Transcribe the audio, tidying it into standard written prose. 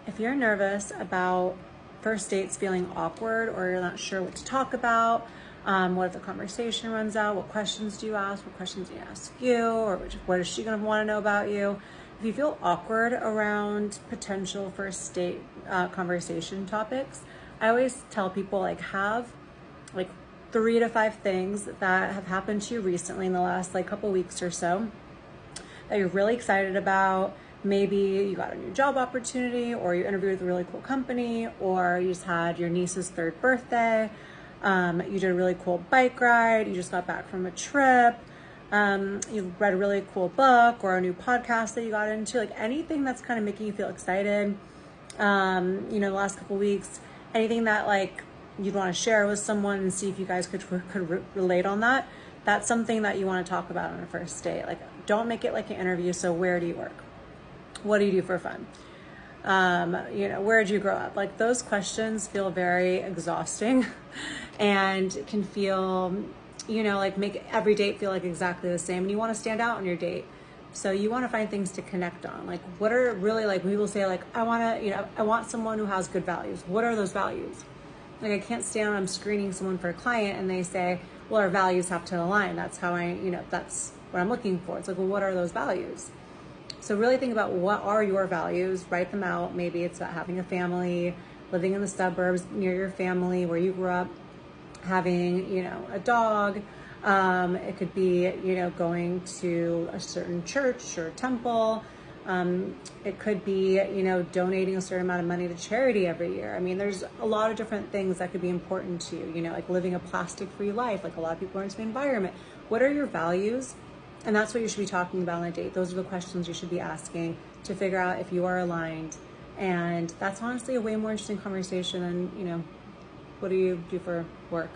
If you're nervous about first dates feeling awkward or you're not sure what to talk about, what if the conversation runs out? What questions do you ask? What questions do you ask you? Or what is she going to want to know about you? If you feel awkward around potential first date conversation topics, I always tell people have like 3 to 5 things that have happened to you recently in the last couple weeks or so that you're really excited about. Maybe you got a new job opportunity, or you interviewed with a really cool company, or you just had your niece's 3rd birthday. You did a really cool bike ride. You just got back from a trip. You read a really cool book or a new podcast that you got into, anything that's kind of making you feel excited. The last couple weeks, anything that you'd want to share with someone and see if you guys could relate on that. That's something that you want to talk about on a first date. Don't make it like an interview. So where do you work? What do you do for fun? Where did you grow up? Those questions feel very exhausting and can feel, make every date feel exactly the same. And you want to stand out on your date. So you want to find things to connect on. What are really, people say I want someone who has good values. What are those values? I can't stand when I'm screening someone for a client and they say, well, our values have to align. That's how that's what I'm looking for. It's well, what are those values? So really think about what are your values, write them out. Maybe it's about having a family, living in the suburbs near your family where you grew up, having, a dog. It could be, going to a certain church or temple. It could be, donating a certain amount of money to charity every year. There's a lot of different things that could be important to you, living a plastic-free life. A lot of people are into the environment. What are your values? And that's what you should be talking about on a date. Those are the questions you should be asking to figure out if you are aligned. And that's honestly a way more interesting conversation than, what do you do for work?